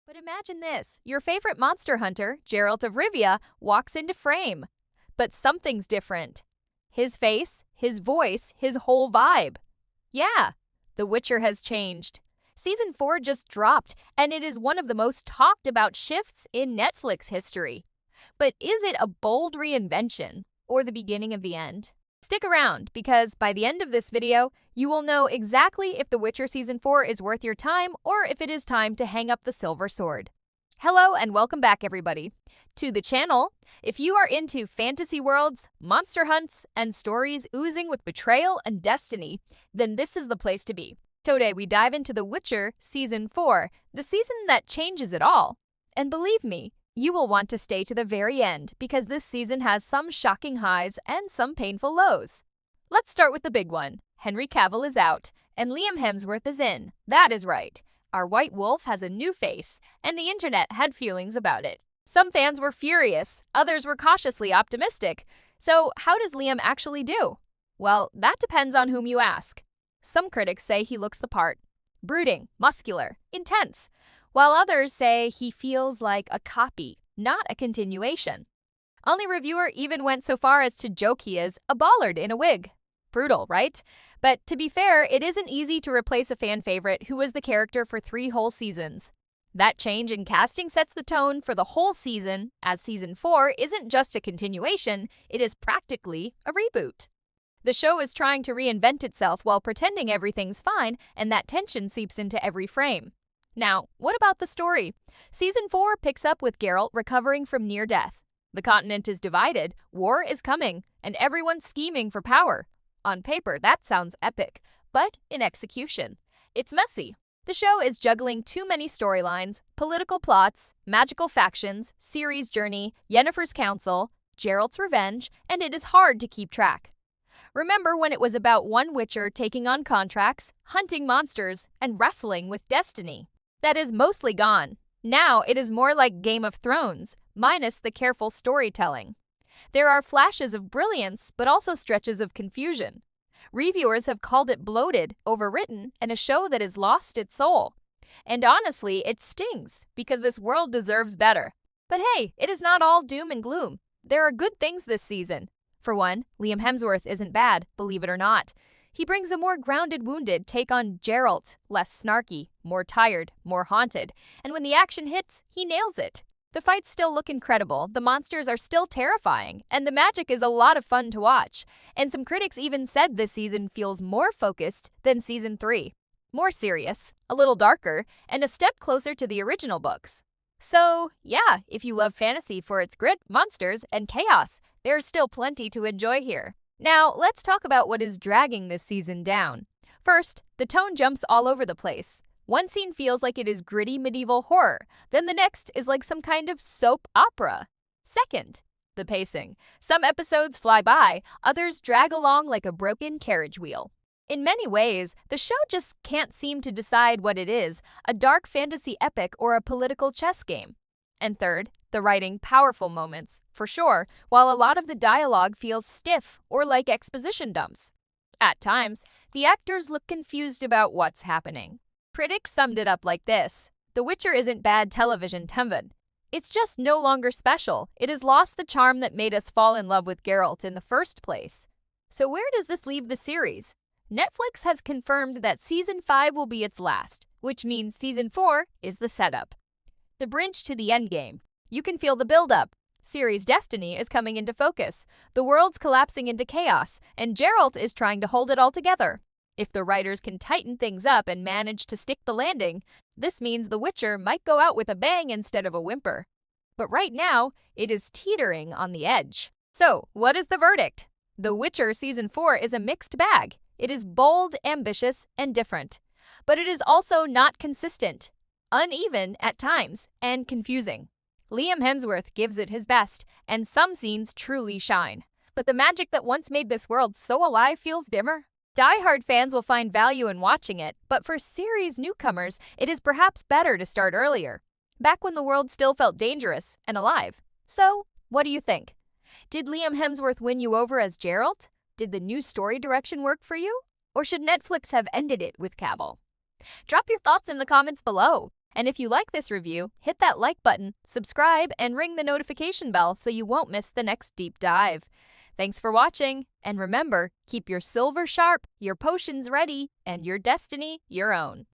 But imagine this, your favorite monster hunter, Geralt of Rivia, walks into frame. But something's different. His face, his voice, his whole vibe. Yeah, The Witcher has changed. Season 4 just dropped, and it is one of the most talked about shifts in Netflix history. But is it a bold reinvention, or the beginning of the end? Stick around, because by the end of this video, you will know exactly if The Witcher Season 4 is worth your time or if it is time to hang up the silver sword. Hello and welcome back, everybody, to the channel. If you are into fantasy worlds, monster hunts, and stories oozing with betrayal and destiny, then this is the place to be. Today we dive into The Witcher Season 4, the season that changes it all. And believe me, you will want to stay to the very end because this season has some shocking highs and some painful lows. Let's start with the big one. Henry Cavill is out, and Liam Hemsworth is in. That is right. Our White Wolf has a new face, and the internet had feelings about it. Some fans were furious, others were cautiously optimistic. So how does Liam actually do? Well, that depends on whom you ask. Some critics say he looks the part. Brooding, muscular, intense. While others say he feels like a copy, not a continuation. Only reviewer even went so far as to joke he is a bollard in a wig. Brutal, right? But to be fair, it isn't easy to replace a fan favorite who was the character for 3 whole seasons. That change in casting sets the tone for the whole season, as Season 4 isn't just a continuation, it is practically a reboot. The show is trying to reinvent itself while pretending everything's fine, and that tension seeps into every frame. Now, what about the story? Season 4 picks up with Geralt recovering from near death. The continent is divided, war is coming, and everyone's scheming for power. On paper, that sounds epic, but in execution, it's messy. The show is juggling too many storylines, political plots, magical factions, Ciri's journey, Yennefer's council, Geralt's revenge, and it is hard to keep track. Remember when it was about one Witcher taking on contracts, hunting monsters, and wrestling with destiny? That is mostly gone. Now it is more like Game of Thrones, minus the careful storytelling. There are flashes of brilliance, but also stretches of confusion. Reviewers have called it bloated, overwritten, and a show that has lost its soul. And honestly, it stings, because this world deserves better. But hey, it is not all doom and gloom. There are good things this season. For one, Liam Hemsworth isn't bad, believe it or not. He brings a more grounded, wounded take on Geralt, less snarky, more tired, more haunted, and when the action hits, he nails it. The fights still look incredible, the monsters are still terrifying, and the magic is a lot of fun to watch. And some critics even said this season feels more focused than Season 3. More serious, a little darker, and a step closer to the original books. So, yeah, if you love fantasy for its grit, monsters, and chaos, there's still plenty to enjoy here. Now, let's talk about what is dragging this season down. First, the tone jumps all over the place. One scene feels like it is gritty medieval horror, then the next is like some kind of soap opera. Second, the pacing. Some episodes fly by, others drag along like a broken carriage wheel. In many ways, the show just can't seem to decide what it is, a dark fantasy epic or a political chess game. And third, the writing, powerful moments, for sure, while a lot of the dialogue feels stiff or like exposition dumps. At times, the actors look confused about what's happening. Critics summed it up like this: The Witcher isn't bad television, Temvin. It's just no longer special. It has lost the charm that made us fall in love with Geralt in the first place. So where does this leave the series? Netflix has confirmed that Season 5 will be its last, which means Season 4 is the setup. The bridge to the endgame. You can feel the build-up. Ciri's destiny is coming into focus. The world's collapsing into chaos, and Geralt is trying to hold it all together. If the writers can tighten things up and manage to stick the landing, this means The Witcher might go out with a bang instead of a whimper. But right now, it is teetering on the edge. So, what is the verdict? The Witcher Season 4 is a mixed bag. It is bold, ambitious, and different. But it is also not consistent, uneven at times, and confusing. Liam Hemsworth gives it his best, and some scenes truly shine. But the magic that once made this world so alive feels dimmer. Die-hard fans will find value in watching it, but for series newcomers, it is perhaps better to start earlier, back when the world still felt dangerous and alive. So, what do you think? Did Liam Hemsworth win you over as Geralt? Did the new story direction work for you? Or should Netflix have ended it with Cavill? Drop your thoughts in the comments below. And if you like this review, hit that like button, subscribe, and ring the notification bell so you won't miss the next deep dive. Thanks for watching, and remember, keep your silver sharp, your potions ready, and your destiny your own.